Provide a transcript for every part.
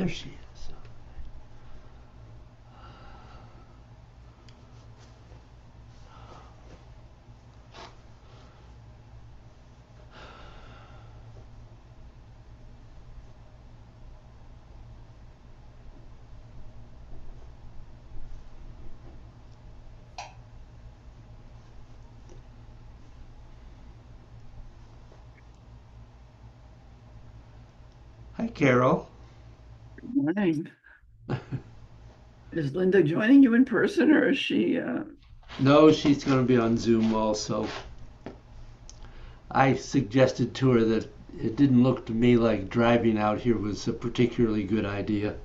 There she is. Hi, Carol. Morning. Is Linda joining you in person or is she No, she's going to be on Zoom also. I suggested to her that it didn't look to me like driving out here was a particularly good idea.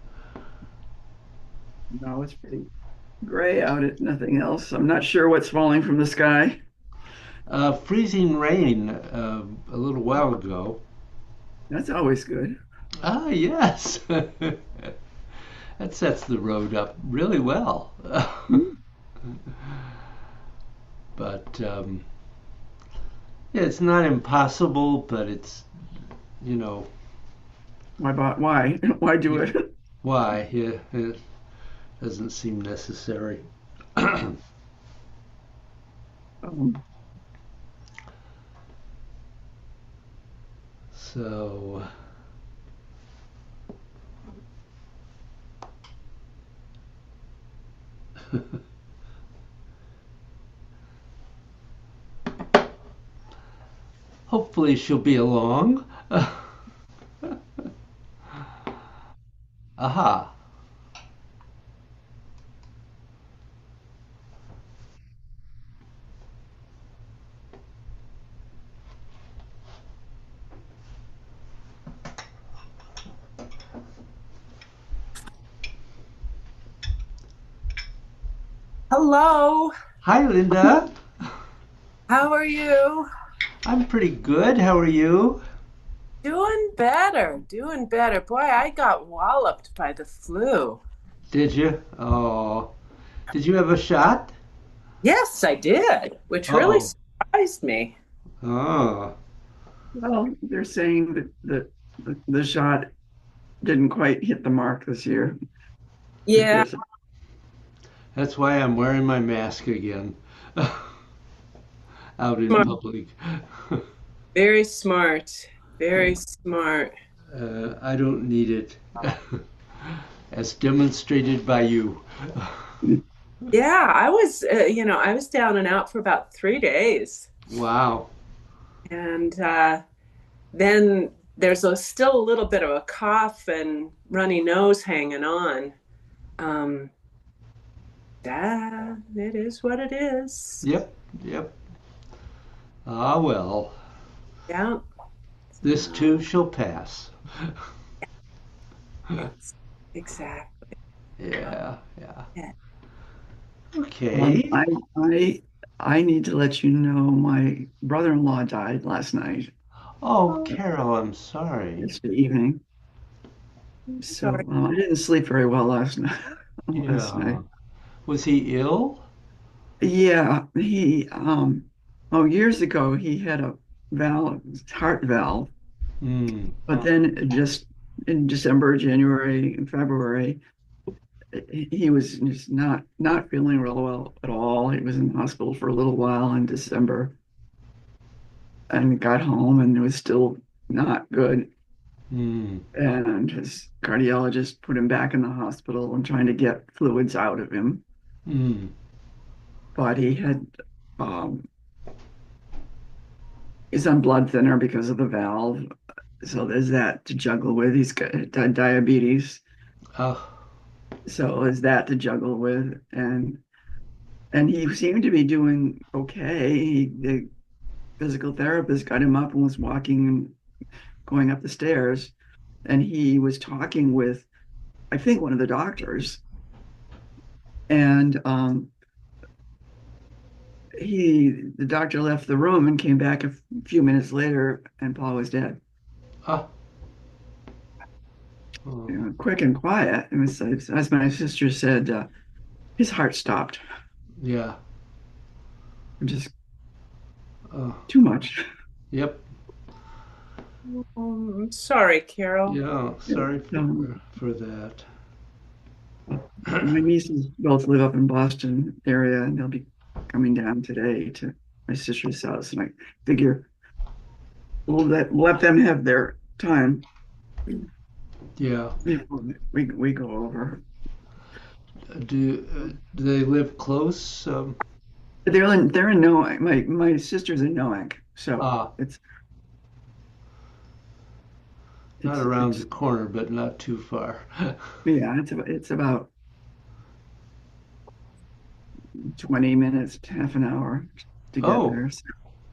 no, it's pretty gray out at nothing else. I'm not sure what's falling from the sky. Freezing rain a little while ago. That's always good. Ah, yes. That sets the road up really well. Hmm. But yeah, it's not impossible, but it's, you know, Why? Why do yeah, it? why? Yeah, it doesn't seem necessary. Um, So, hopefully she'll be along. Aha. Hello, Hi, Linda. how are you? I'm pretty good. How are you? Doing better, doing better. Boy, I got walloped by the flu. Did you? Oh, did you have a shot? Yes, I did, which really Oh, surprised me. oh, well, they're saying that the shot didn't quite hit the mark this year. Yeah, There's that's why I'm wearing my mask again out in smart, public. very smart, very smart. I don't need it, as demonstrated by you. Yeah, I was down and out for about 3 days. Wow. And then still a little bit of a cough and runny nose hanging on. Um, it is what it is. Yep, yep. Ah, well, Yeah. this too shall pass. It's exactly. Yeah, yeah. Yeah. um, Okay. I I I need to let you know my brother-in-law died last night, Oh, Carol, I'm sorry. yesterday evening. I'm So sorry. I didn't sleep very well last night. Last Yeah. night. Was he ill? Yeah, oh, years ago he had a heart valve, Hmm. but then just in December, January, and February, he was just not feeling real well at all. He was in the hospital for a little while in December and got home and it was still not good. Hmm. And his cardiologist put him back in the hospital and trying to get fluids out of him. Hmm. But um, he's on blood thinner because of the valve. So there's that to juggle with. He's got diabetes. Oh. So there's that to juggle with. And he seemed to be doing okay. The physical therapist got him up and was walking and going up the stairs. And he was talking with, I think, one of the doctors. And the doctor left the room and came back a few minutes later, and Paul was dead. Ah. Oh. Quick and quiet. It was, as my sister said, his heart stopped. Yeah. Just Oh. too much. Yep. Sorry, Carol. Yeah, sorry Um, for that. my nieces both live up in Boston area, and they'll be coming down today to my sister's house, and I figure we'll let them have their time. Yeah. We go over. Do they live close? They're in Nowak. My sister's in Nowak, so Ah, it's not it's around the it's corner, but not too far. yeah, it's about 20 minutes to half an hour to get Oh, there. So,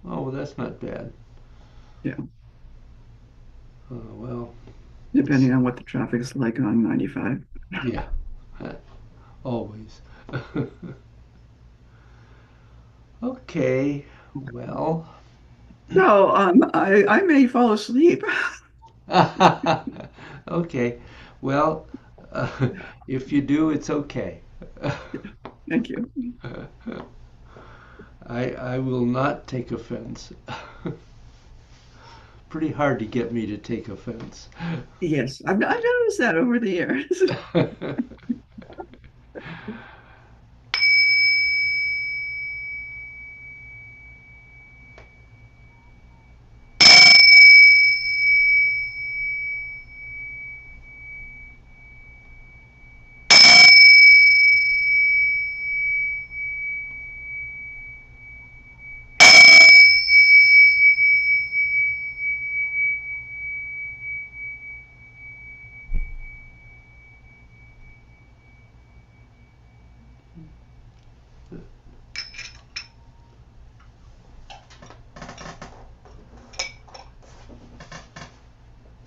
oh, well, that's not bad. yeah, Oh, well, it's depending on what the traffic's like on 95. yeah, always. Okay, well, So I may fall asleep. okay, well, uh, if you do, it's okay. Thank you. I will not take offense. Pretty hard to get me to take offense. Yes, I've noticed that over the years.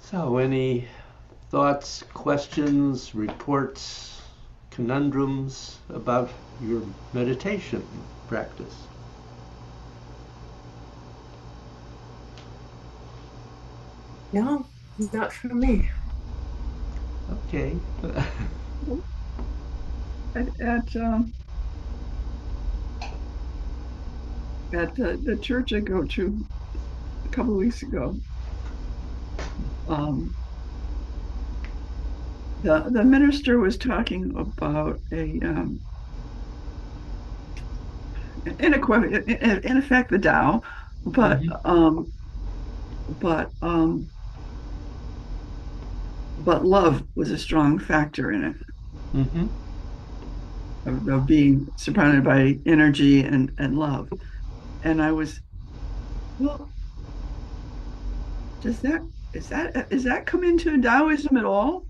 So, any thoughts, questions, reports, conundrums about your meditation practice? No, not for me. Okay. At the church I go to a couple of weeks ago, um, the minister was talking about in effect the Tao, but Hmm. um, but um, but love was a strong factor in it, Hmm. of being surrounded by energy and love. And I was, well, does that is that come into Taoism at all?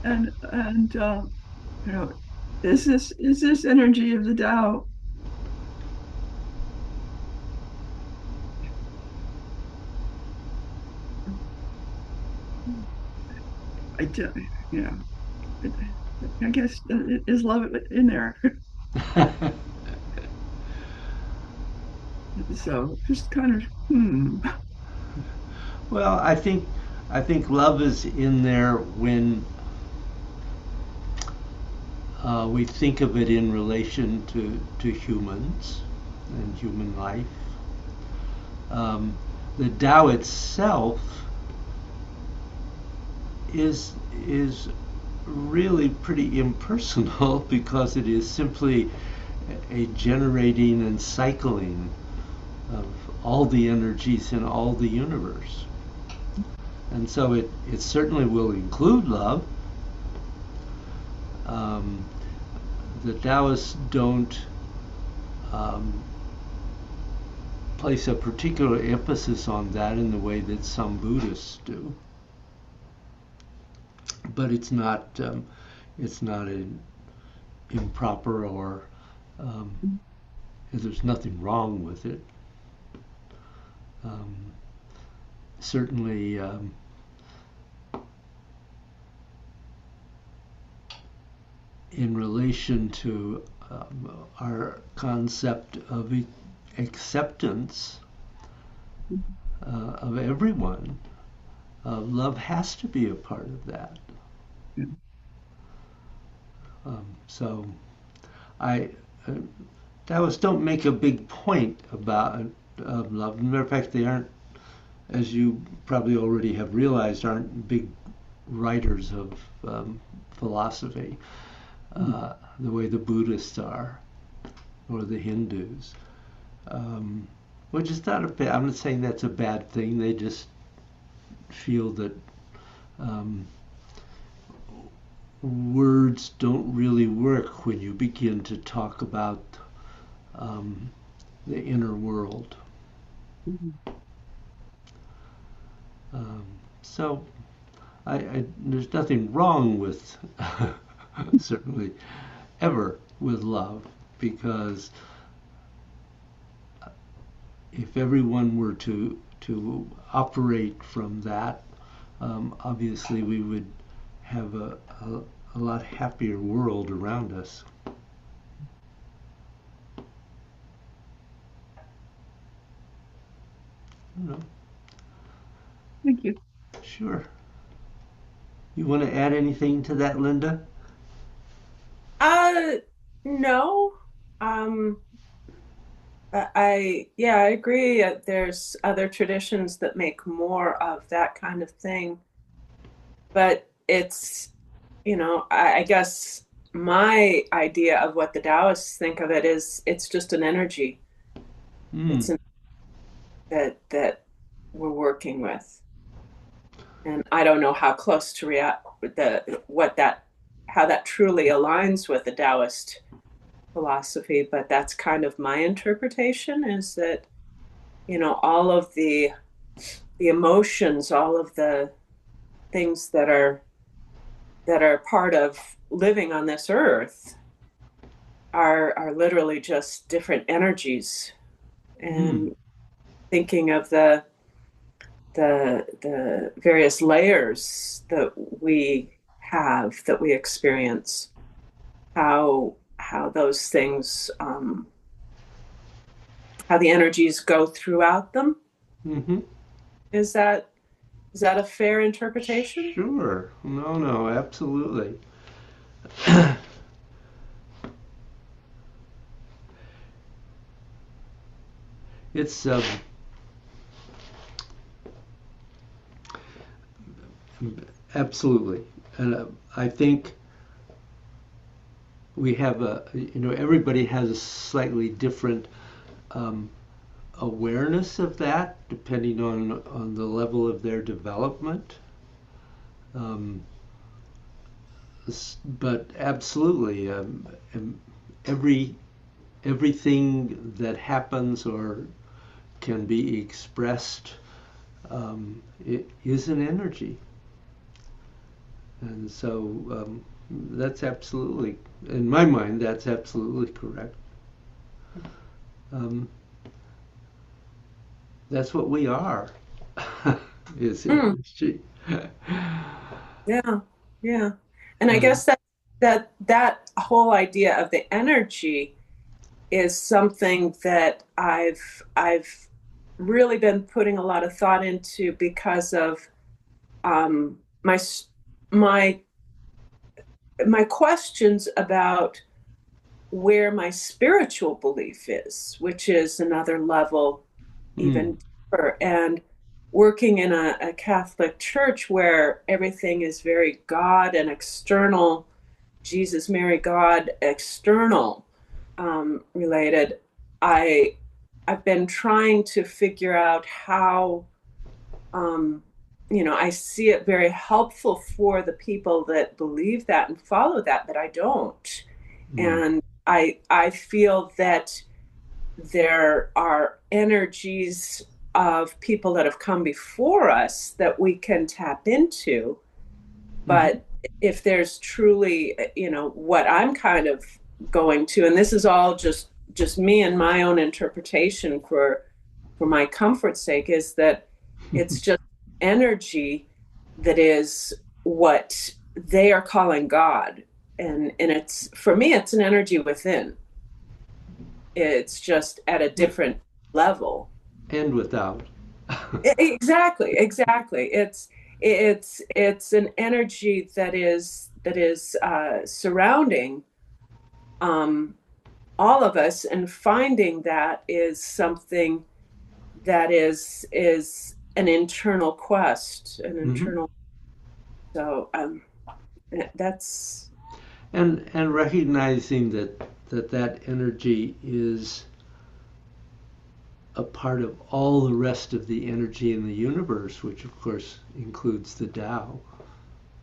And you know, is this energy of the Tao? I do, you know, I guess is love in there. So just kind of Well, I think love is in there when we think of it in relation to humans and human life. Um, the Tao itself is is really pretty impersonal because it is simply a generating and cycling of all the energies in all the universe. And so it certainly will include love. Um, the Taoists don't um, place a particular emphasis on that in the way that some Buddhists do. But it's not an improper or um, there's nothing wrong with it. Um, certainly, in relation to our concept of acceptance of everyone, love has to be a part of that. So I Taoists don't make a big point about love. As a matter of fact, they aren't as you probably already have realized, aren't big writers of philosophy the way the Buddhists are or the Hindus. Which is not a bad, I'm not saying that's a bad thing. They just feel that um, words don't really work when you begin to talk about um, the inner world. Mhm. Um, so there's nothing wrong with certainly ever with love, because if everyone were to operate from that, obviously we would have a lot happier world around us. You know, Thank you. sure. You want to add anything to that, Linda? Uh, no. Um, yeah, I agree. There's other traditions that make more of that kind of thing, but I guess my idea of what the Taoists think of it is it's just an energy. It's Mm. an that we're working with, and I don't know how close to react the what that how that truly aligns with the Taoist philosophy, but that's kind of my interpretation is that, all of the emotions, all of the things that are part of living on this earth are literally just different energies. Mm. And thinking of the various layers that we have, that we experience, how those things, how the energies go throughout them. Mm-hmm. Is that a fair interpretation? Sure. No, no, absolutely. It's absolutely, and I think we have everybody has a slightly different um, awareness of that depending on the level of their development. Um, but absolutely, every everything that happens or can be expressed, it is an energy, and so that's absolutely, in my mind, that's absolutely correct. Um, that's what we are, is Mm, energy. yeah, yeah. And I Um, guess that whole idea of the energy is something that I've really been putting a lot of thought into because of my my my questions about where my spiritual belief is, which is another level mm, even deeper. And working in a Catholic church where everything is very God and external, Jesus, Mary, God, external related, I I've been trying to figure out how um, I see it very helpful for the people that believe that and follow that, but I don't. mm, And I feel that there are energies of people that have come before us that we can tap into. mm-hmm, But if there's truly, what I'm kind of going to, and this is all just me and my own interpretation for my comfort's sake, is that it's just energy that is what they are calling God. And it's, for me, it's an energy within. It's just at a different level. and without. Exactly, exactly. It's an energy that is surrounding um, all of us, and finding that is something that is an internal quest, an Hmm. internal. So that's And recognizing that energy is a part of all the rest of the energy in the universe, which of course includes the Tao.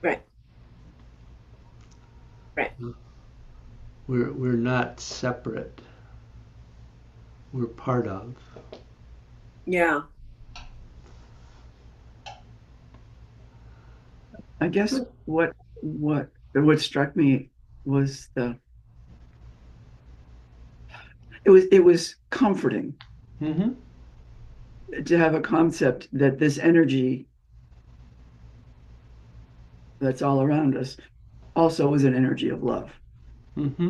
right, right. We're not separate. We're part of. Yeah. I guess what struck me was it was comforting Hmm. to have a concept that this energy that's all around us also is an energy of love, Hmm.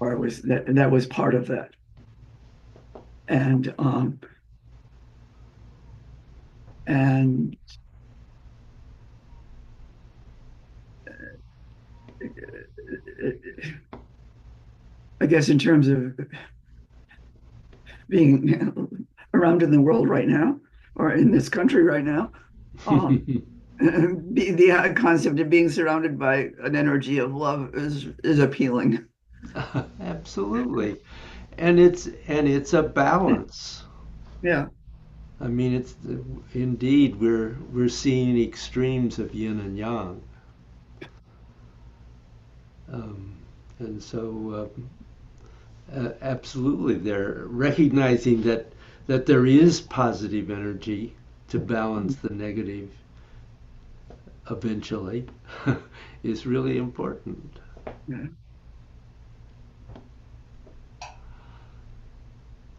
or it was that was part of that. And and I guess in terms of being around in the world right now, or in this country right now, um, the concept of being surrounded by an energy of love is appealing. Absolutely. And it's a balance. Yeah, I mean, it's indeed we're seeing extremes of yin and yang, um, and so absolutely, they're recognizing that there is positive energy to balance the negative eventually is really important. yeah.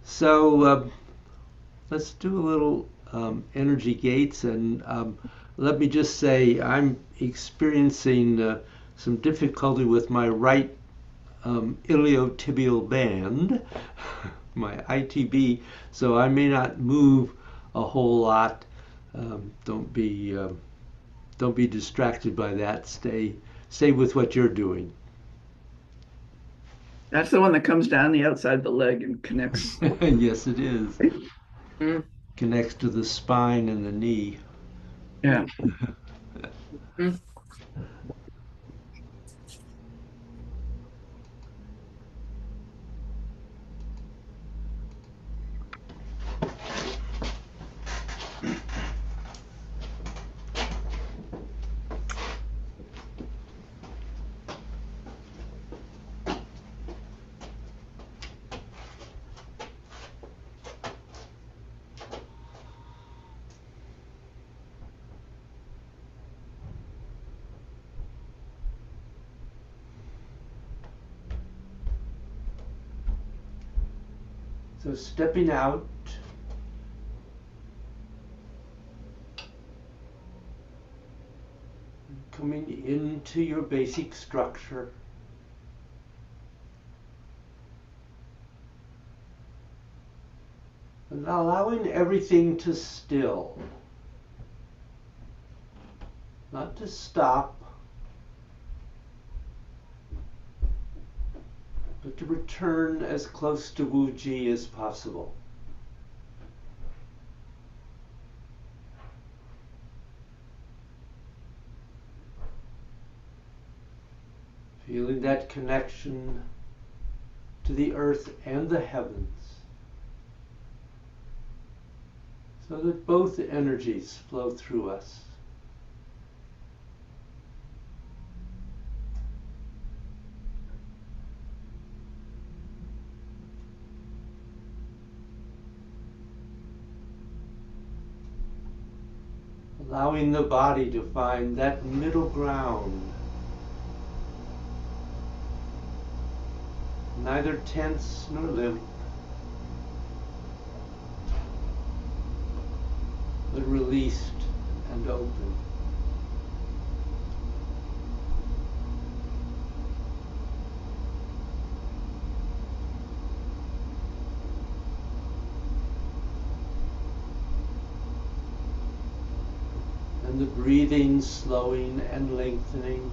So let's do a little energy gates, and let me just say I'm experiencing some difficulty with my right iliotibial band, my ITB, so I may not move a whole lot. Don't be distracted by that. Stay with what you're doing. That's the one that comes down the outside of the leg and connects. Yes, it is. Mm, Connects to the spine and the knee. Yeah. mm. So stepping out, coming into your basic structure, and allowing everything to still, not to stop, but to return as close to Wu Ji as possible. Feeling that connection to the earth and the heavens, so that both energies flow through us. Allowing the body to find that middle ground, neither tense nor limp, but released and open. And the breathing slowing and lengthening.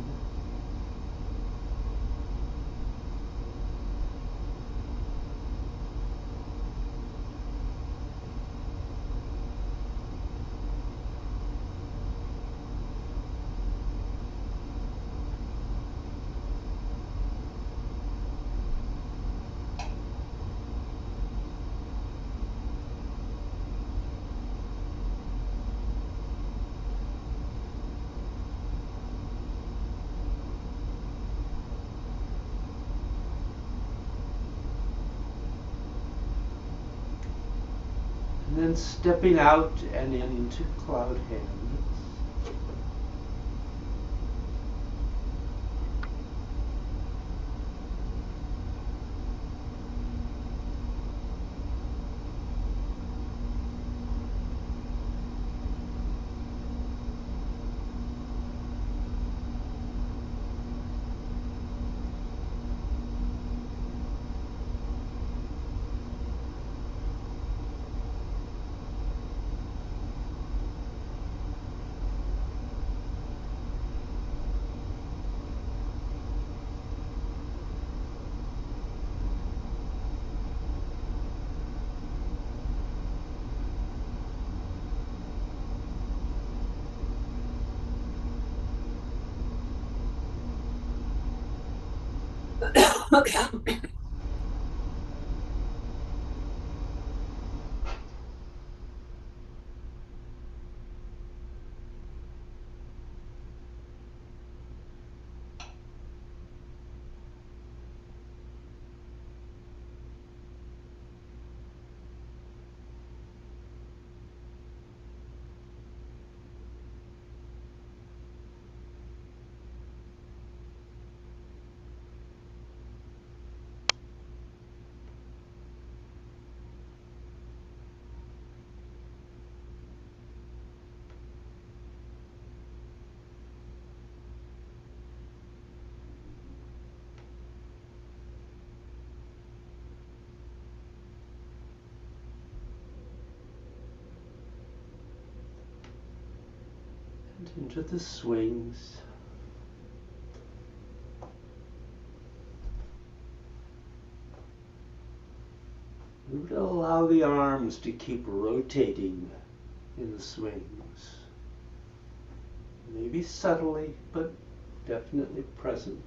And then stepping out and into cloud hands. Okay. And into the swings. We would allow the arms to keep rotating in the swings. Maybe subtly, but definitely present.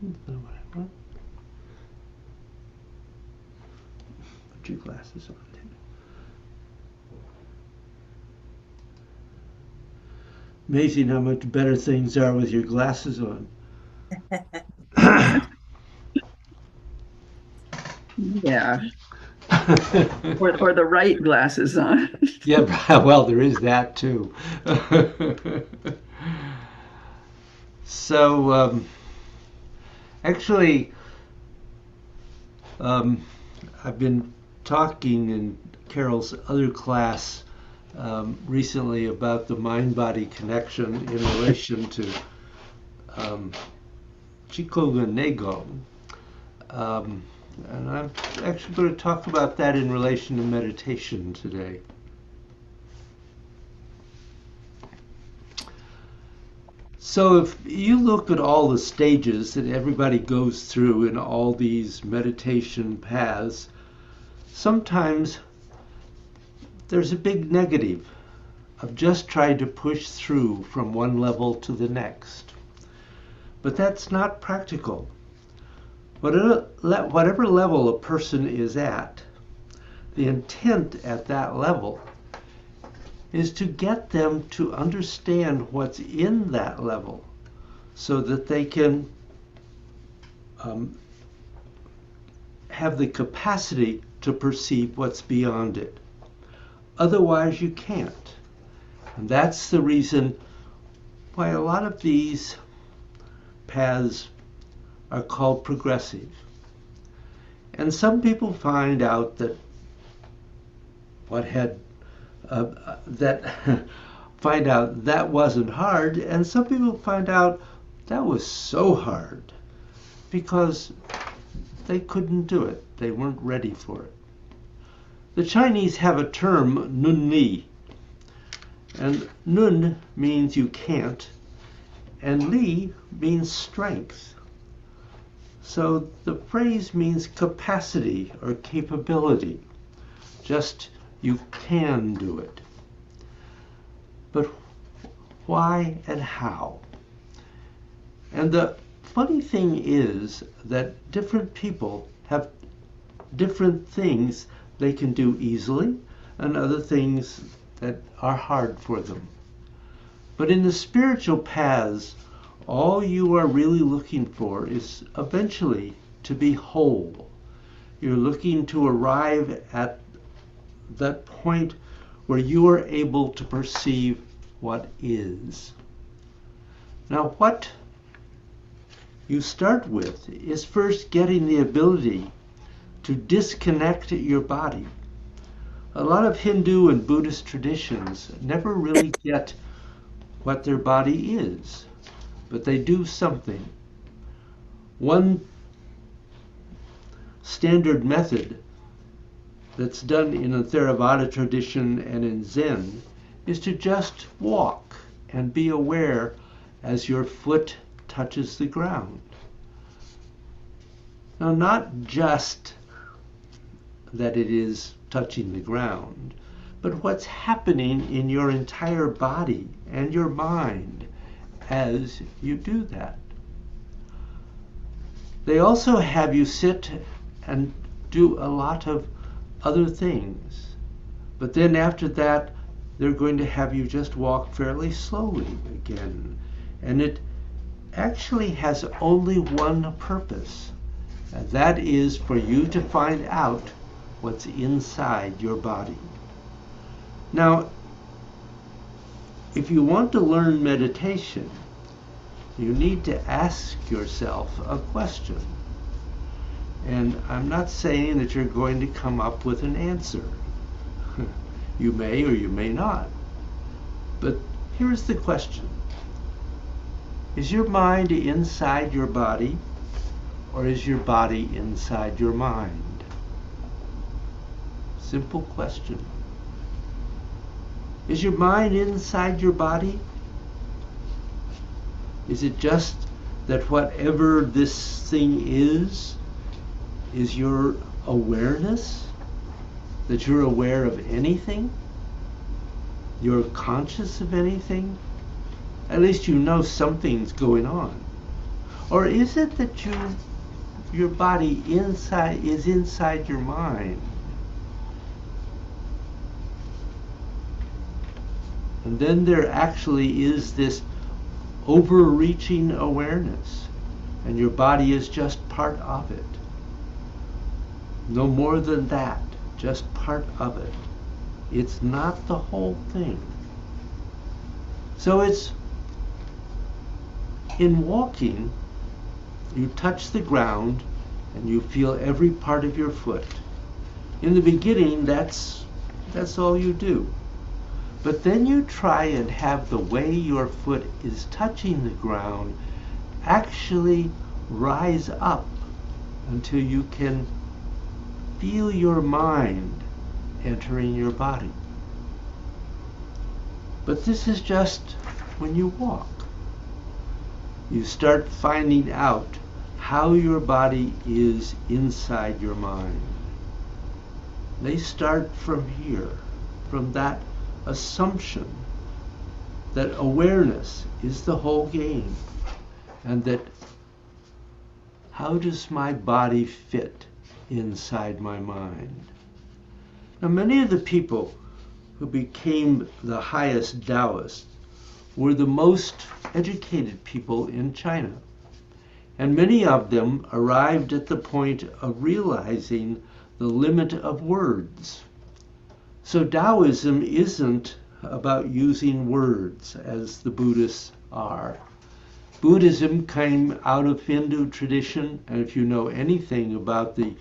Put your glasses on. Amazing how much better things are with your glasses on. Yeah. Or the right glasses on. Yeah, well, there is that too. So, actually, I've been talking in Carol's other class recently about the mind-body connection in relation to Chikoga Nego. And I'm actually going to talk about that in relation to meditation today. So if you look at all the stages that everybody goes through in all these meditation paths, sometimes there's a big negative of just trying to push through from one level to the next. But that's not practical. Whatever level a person is at, the intent at that level is to get them to understand what's in that level so that they can have the capacity to perceive what's beyond it. Otherwise, you can't. And that's the reason why a lot of these paths are called progressive. And some people find out that find out that wasn't hard, and some people find out that was so hard because they couldn't do it. They weren't ready for it. The Chinese have a term, nun li, and nun means you can't, and li means strength. So the phrase means capacity or capability. Just you can do it. But why and how? And the funny thing is that different people have different things they can do easily and other things that are hard for them. But in the spiritual paths, all you are really looking for is eventually to be whole. You're looking to arrive at that point where you are able to perceive what is. Now, what you start with is first getting the ability to disconnect your body. A lot of Hindu and Buddhist traditions never really get what their body is, but they do something. One standard method that's done in a Theravada tradition and in Zen is to just walk and be aware as your foot touches the ground. Now, not just that it is touching the ground, but what's happening in your entire body and your mind as you do that. They also have you sit and do a lot of other things. But then after that, they're going to have you just walk fairly slowly again. And it actually has only one purpose, and that is for you to find out what's inside your body. Now, if you want to learn meditation, you need to ask yourself a question. And I'm not saying that you're going to come up with an answer. You may or you may not. But here's the question. Is your mind inside your body, or is your body inside your mind? Simple question. Is your mind inside your body? Is it just that whatever this thing is your awareness? That you're aware of anything? You're conscious of anything? At least you know something's going on. Or is it that your body is inside your mind? And then there actually is this overreaching awareness, and your body is just part of it. No more than that, just part of it. It's not the whole thing. So it's in walking, you touch the ground and you feel every part of your foot. In the beginning, that's all you do. But then you try and have the way your foot is touching the ground actually rise up until you can feel your mind entering your body. But this is just when you walk. You start finding out how your body is inside your mind. They start from here, from that assumption that awareness is the whole game, and that how does my body fit inside my mind? Now, many of the people who became the highest Taoists were the most educated people in China, and many of them arrived at the point of realizing the limit of words. So Taoism isn't about using words as the Buddhists are. Buddhism came out of Hindu tradition, and if you know anything about the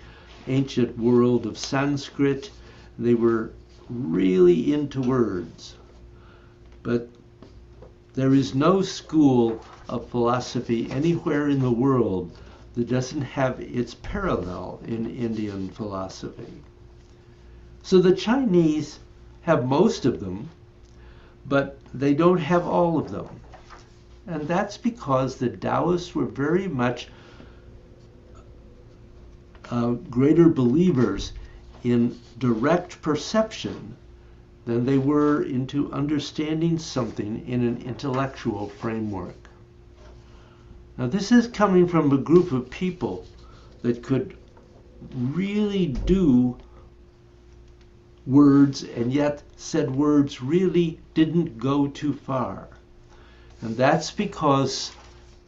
ancient world of Sanskrit, they were really into words. But there is no school of philosophy anywhere in the world that doesn't have its parallel in Indian philosophy. So the Chinese have most of them, but they don't have all of them. And that's because the Taoists were very much greater believers in direct perception than they were into understanding something in an intellectual framework. Now, this is coming from a group of people that could really do words, and yet said words really didn't go too far. And that's because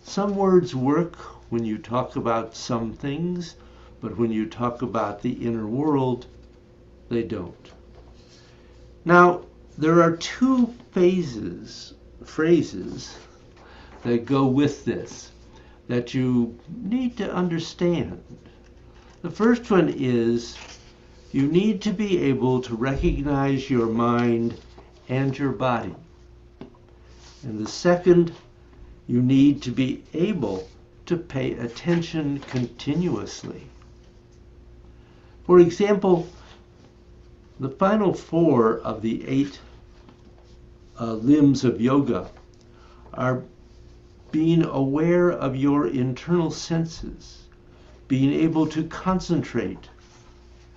some words work when you talk about some things, but when you talk about the inner world, they don't. Now, there are two phrases that go with this that you need to understand. The first one is you need to be able to recognize your mind and your body. And the second, you need to be able to pay attention continuously. For example, the final four of the 8 limbs of yoga are being aware of your internal senses, being able to concentrate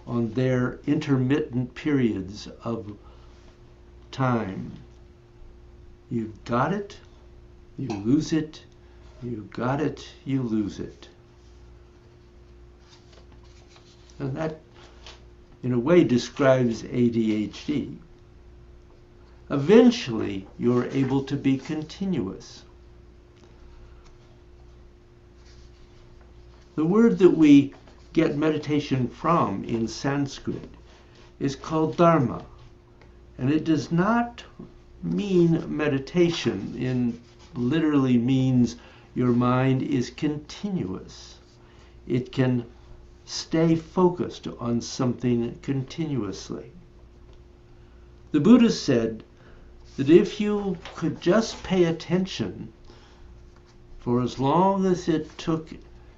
on their intermittent periods of time. You got it, you lose it, you got it, you lose it. And that, in a way, describes ADHD. Eventually, you're able to be continuous. The word that we get meditation from in Sanskrit is called dharma, and it does not mean meditation. It literally means your mind is continuous. It can stay focused on something continuously. The Buddha said that if you could just pay attention for as long as it took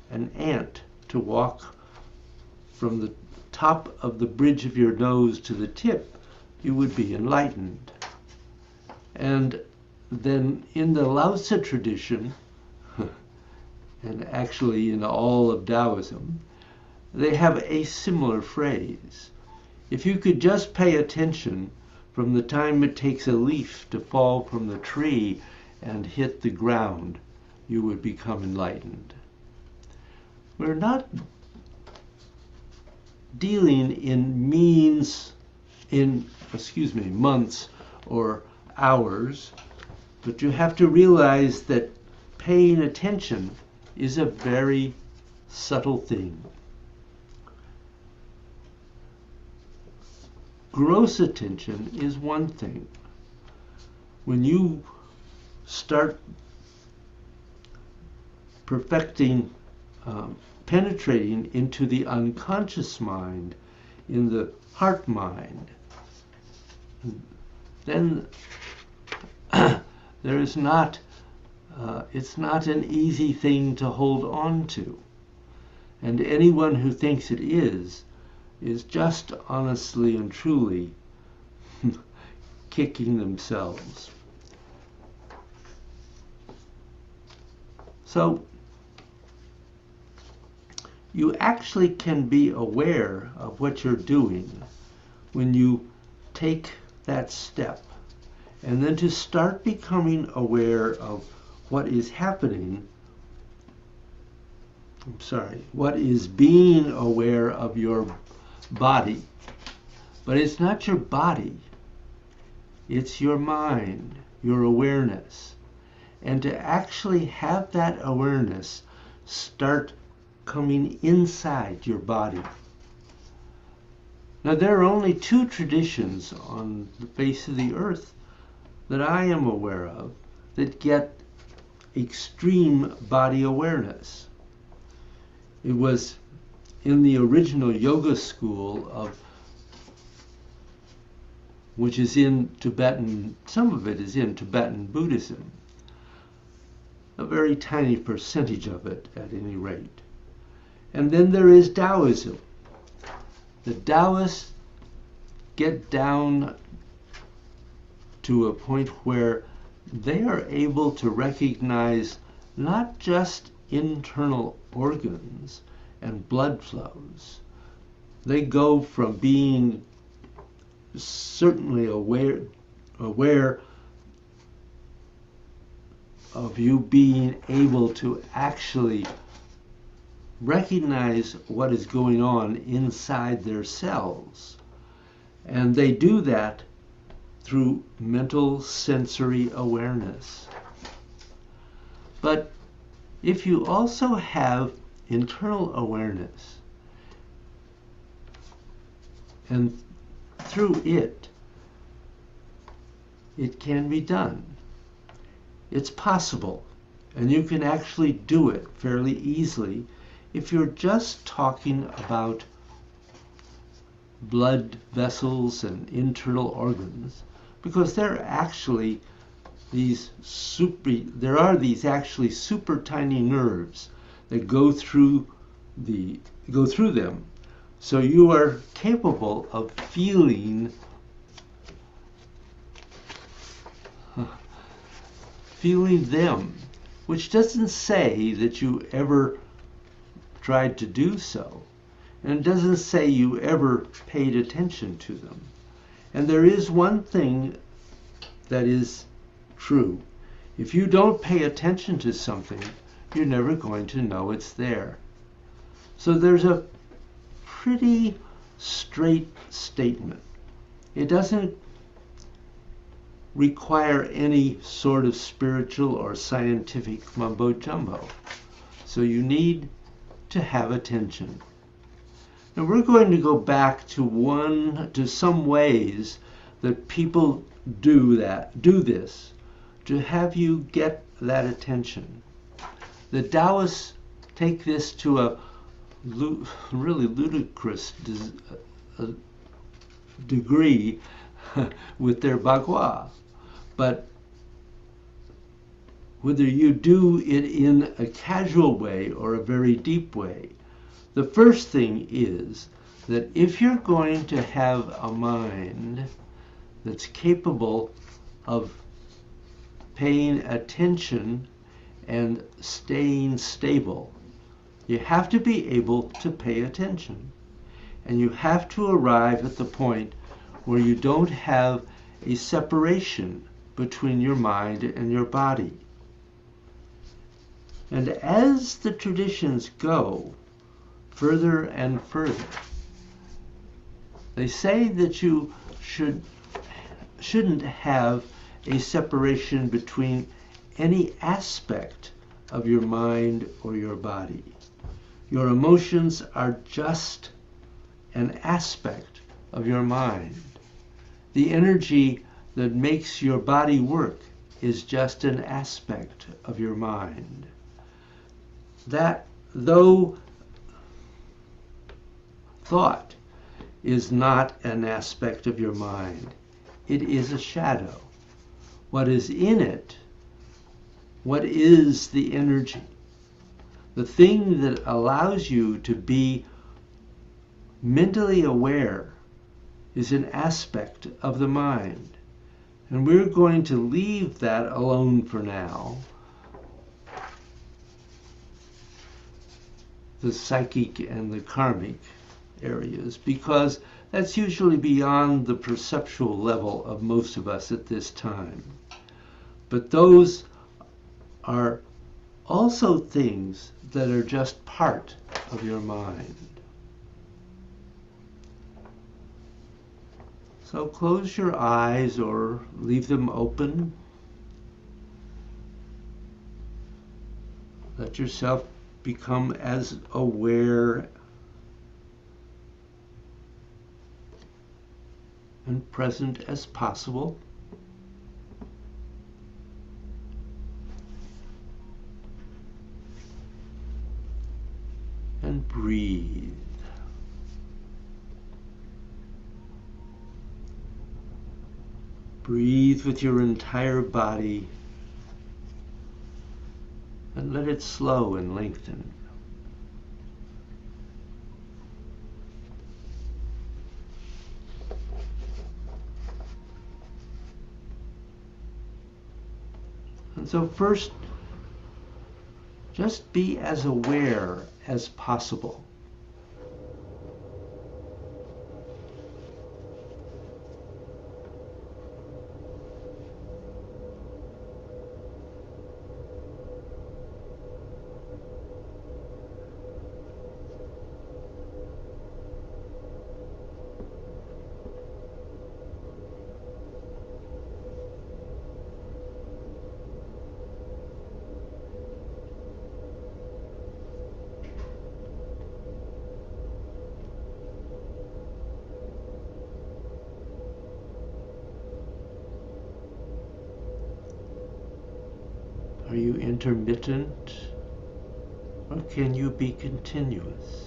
an ant to walk from the top of the bridge of your nose to the tip, you would be enlightened. And then in the Lao Tzu tradition, and actually in all of Taoism, they have a similar phrase. If you could just pay attention from the time it takes a leaf to fall from the tree and hit the ground, you would become enlightened. We're not dealing in months or hours, but you have to realize that paying attention is a very subtle thing. Gross attention is one thing. When you start perfecting, penetrating into the unconscious mind, in the heart mind, then there is not, it's not an easy thing to hold on to. And anyone who thinks it is just honestly and truly kicking themselves. So you actually can be aware of what you're doing when you take that step. And then to start becoming aware of what is happening, what is being aware of your body. But it's not your body, it's your mind, your awareness. And to actually have that awareness start coming inside your body. Now, there are only two traditions on the face of the earth that I am aware of that get extreme body awareness. It was in the original yoga school of, which is in Tibetan, some of it is in Tibetan Buddhism, a very tiny percentage of it at any rate. And then there is Taoism. The Taoists get down to a point where they are able to recognize not just internal organs and blood flows. They go from being certainly aware of you being able to actually recognize what is going on inside their cells. And they do that through mental sensory awareness. But if you also have internal awareness, and through it, it can be done. It's possible, and you can actually do it fairly easily if you're just talking about blood vessels and internal organs, because there are actually these super tiny nerves that go through them. So you are capable of feeling them, which doesn't say that you ever tried to do so, and it doesn't say you ever paid attention to them. And there is one thing that is true. If you don't pay attention to something, you're never going to know it's there. So there's a pretty straight statement. It doesn't require any sort of spiritual or scientific mumbo jumbo. So you need to have attention. Now we're going to go back to some ways that people do this to have you get that attention. The Taoists take this to a really ludicrous degree with their bagua. But whether you do it in a casual way or a very deep way, the first thing is that if you're going to have a mind that's capable of paying attention and staying stable, you have to be able to pay attention. And you have to arrive at the point where you don't have a separation between your mind and your body. And as the traditions go further and further, they say that you shouldn't have a separation between any aspect of your mind or your body. Your emotions are just an aspect of your mind. The energy that makes your body work is just an aspect of your mind. That, though thought is not an aspect of your mind, it is a shadow. What is in it? What is the energy? The thing that allows you to be mentally aware is an aspect of the mind. And we're going to leave that alone for now. The psychic and the karmic areas, because that's usually beyond the perceptual level of most of us at this time. But those are also things that are just part of your mind. So close your eyes or leave them open. Let yourself become as aware and present as possible. And breathe. Breathe with your entire body and let it slow and lengthen. And so first, just be as aware as possible. Are you intermittent, or can you be continuous?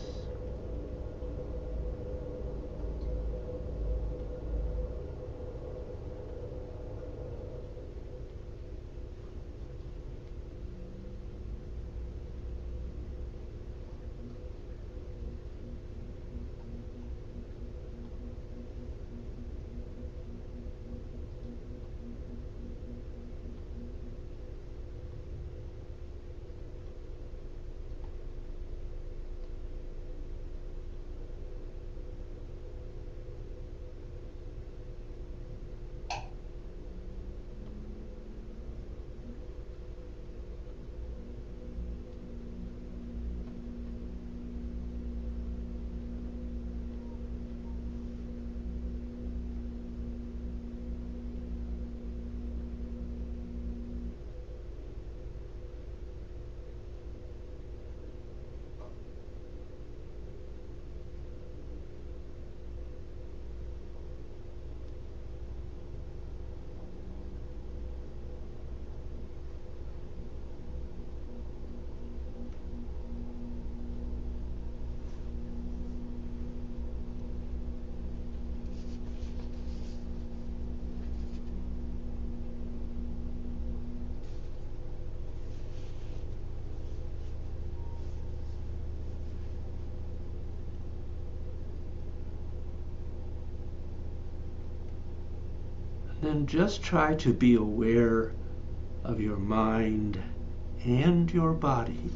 Then just try to be aware of your mind and your body.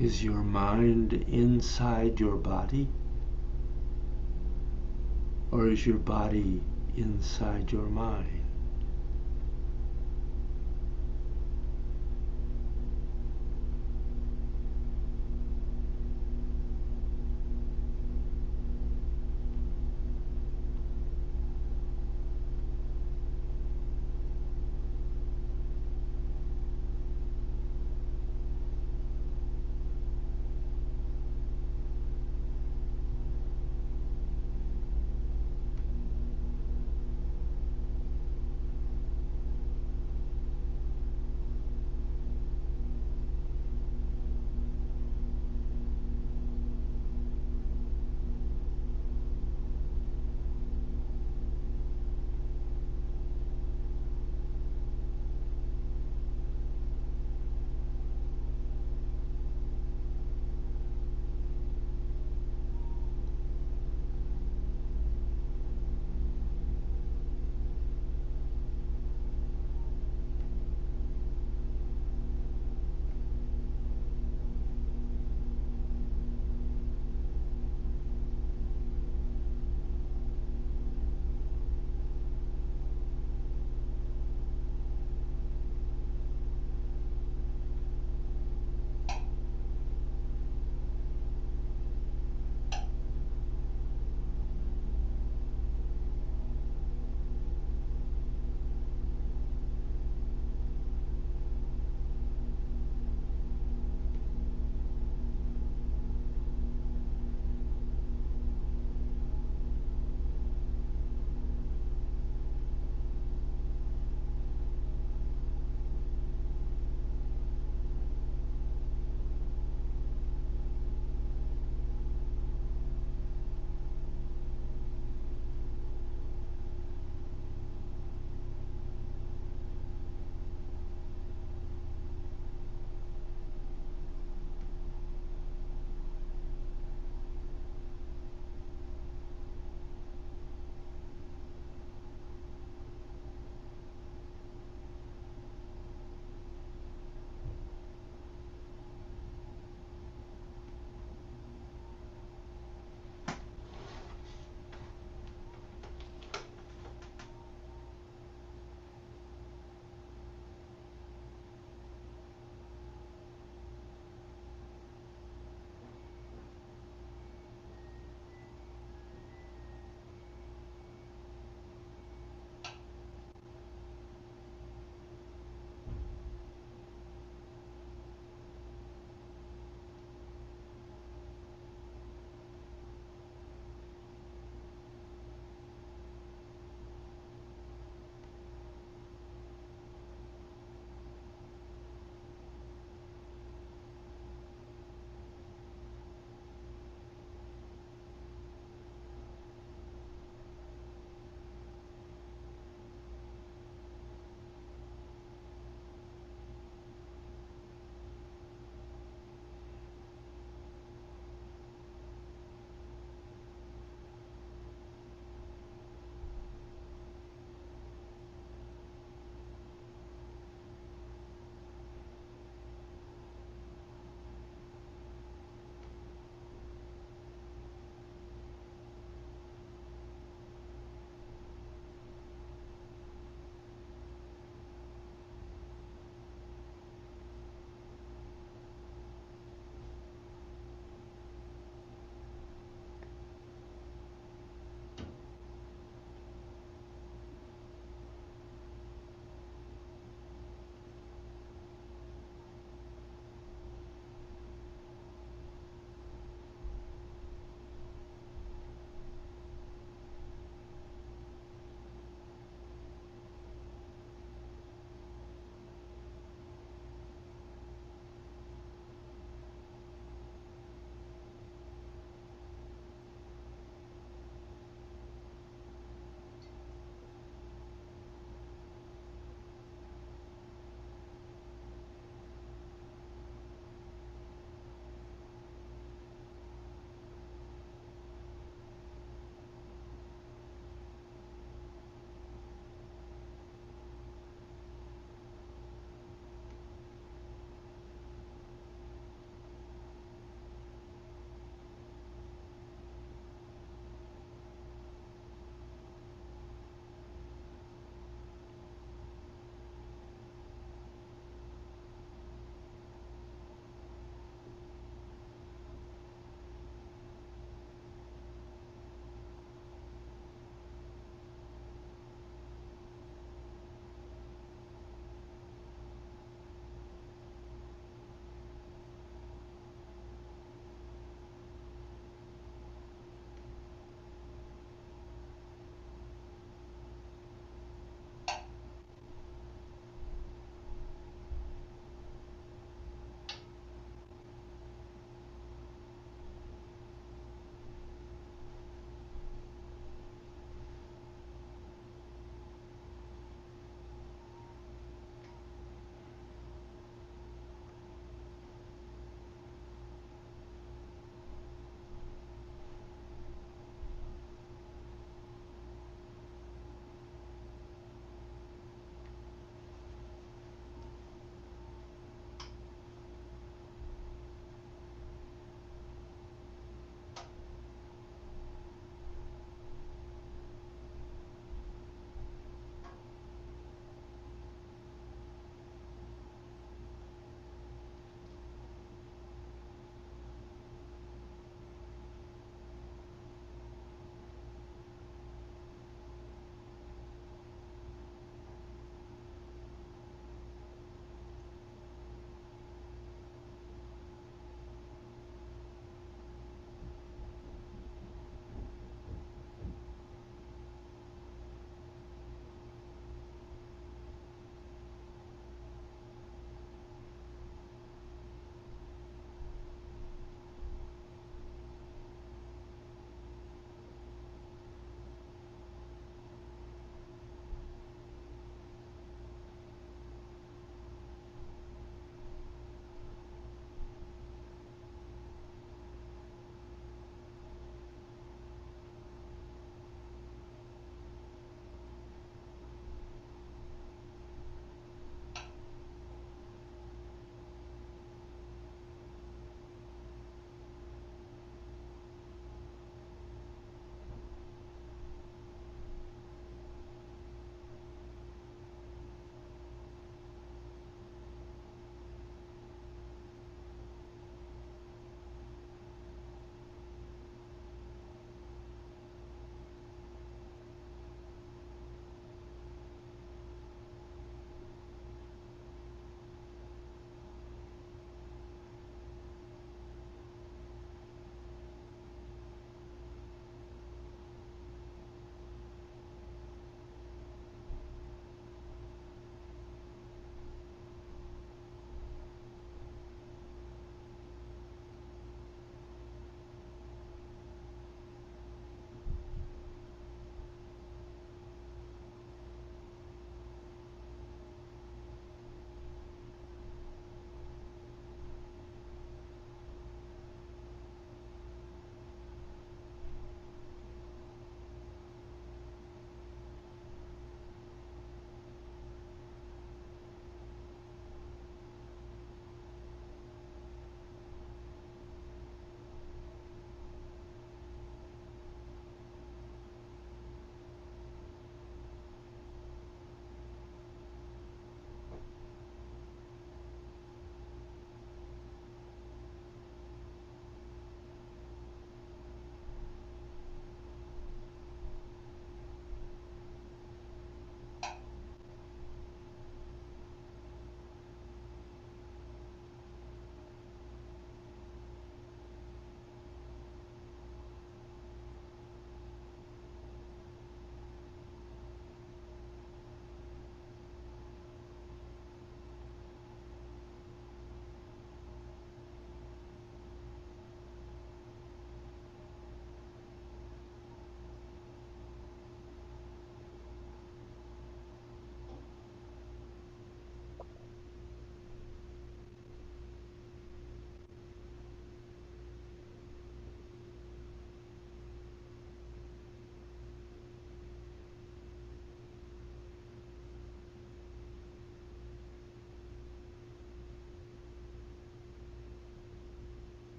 Is your mind inside your body? Or is your body inside your mind?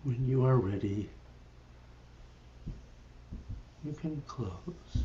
When you are ready, you can close.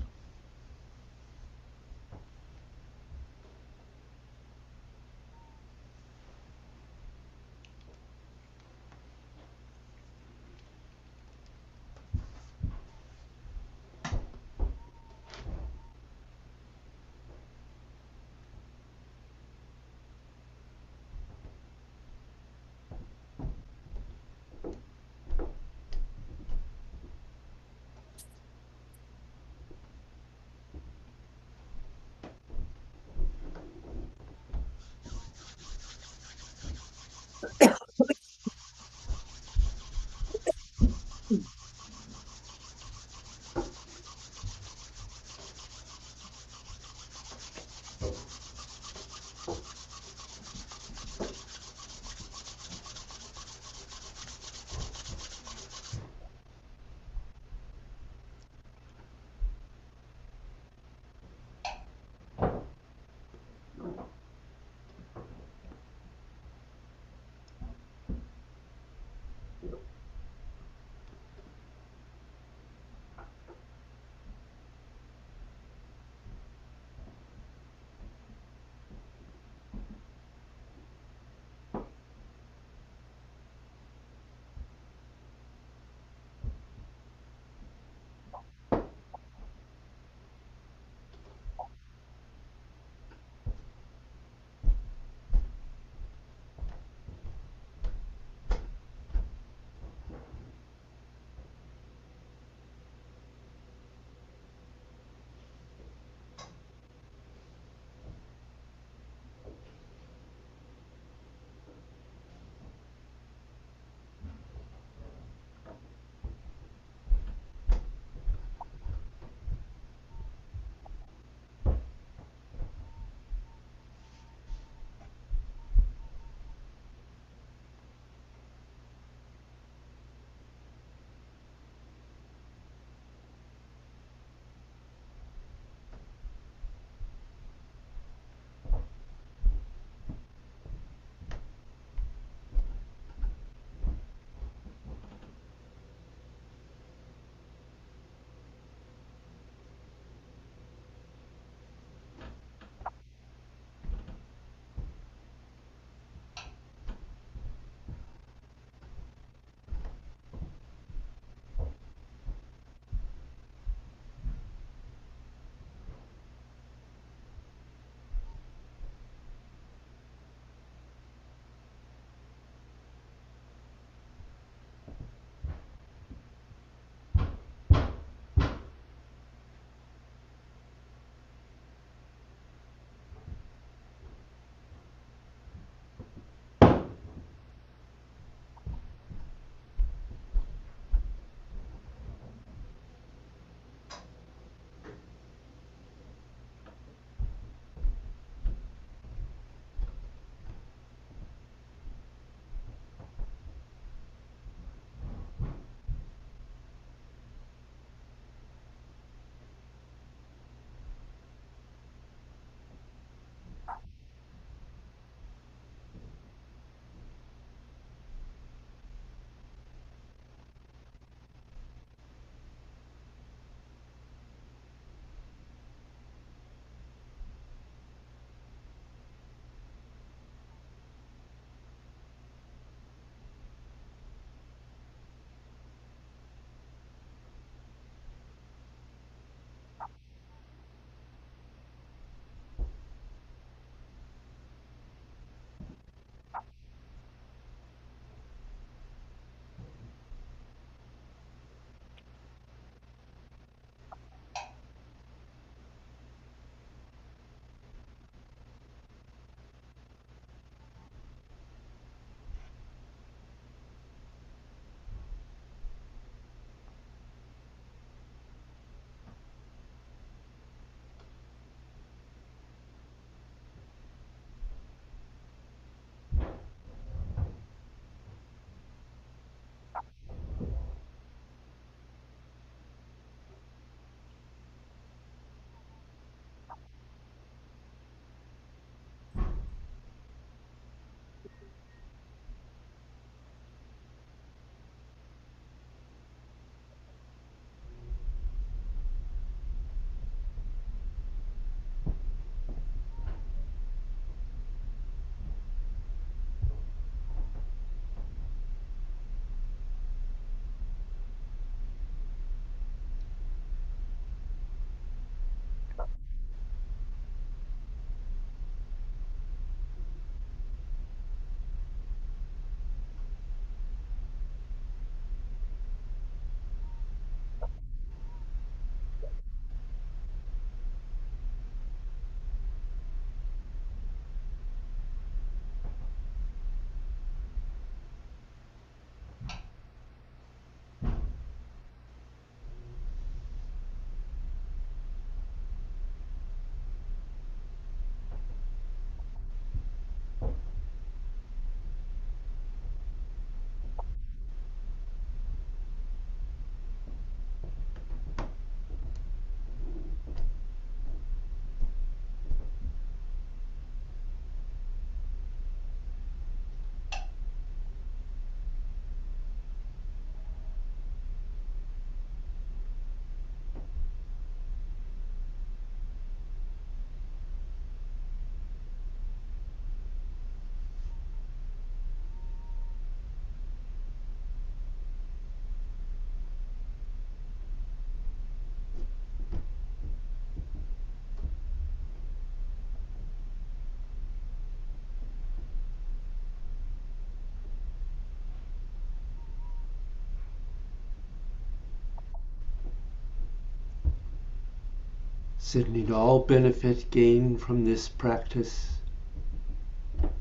Sending all benefit gained from this practice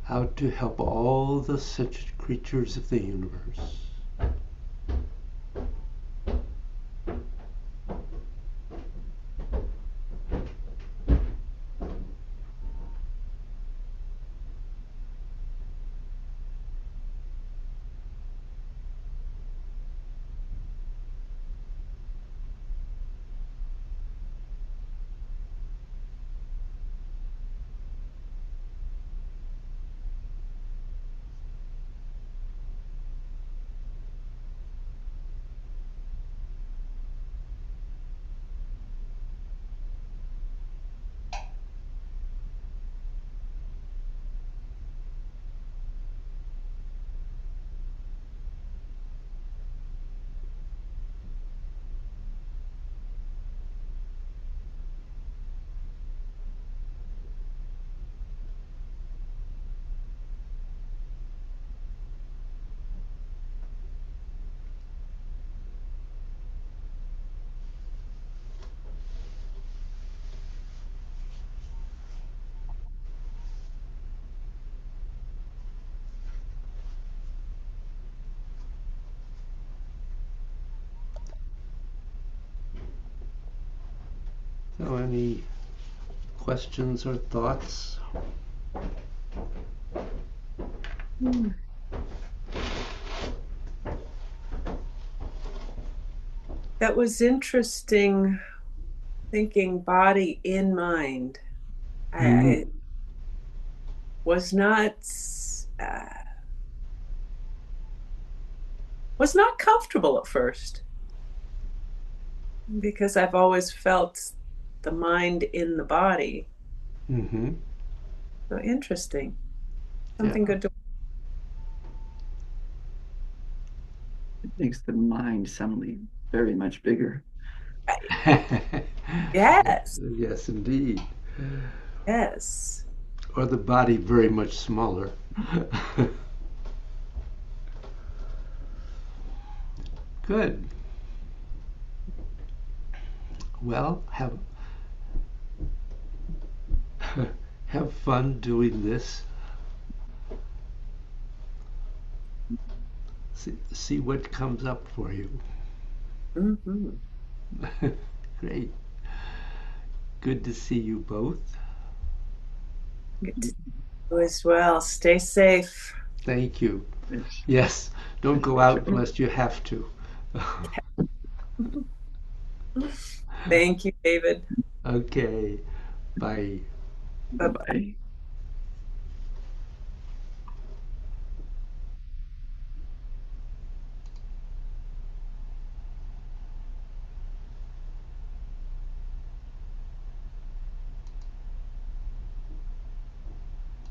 out to help all the sentient creatures of the universe. So any questions or thoughts? That was interesting, thinking body in mind. I was not uh, was not comfortable at first because I've always felt the mind in the body. Mm-hmm. So interesting. Yeah. Something good to. It makes the mind suddenly very much bigger. Yes, Yes, indeed. yes. Or the body very much smaller. Good. Well, have fun doing this. See what comes up for you. Mm-hmm. Great. Good to see you both. Good to do as well. Stay safe. Thank you. Yes. Yes, don't go out unless you have to. Thank you, David. Okay, bye. Bye. Bye-bye.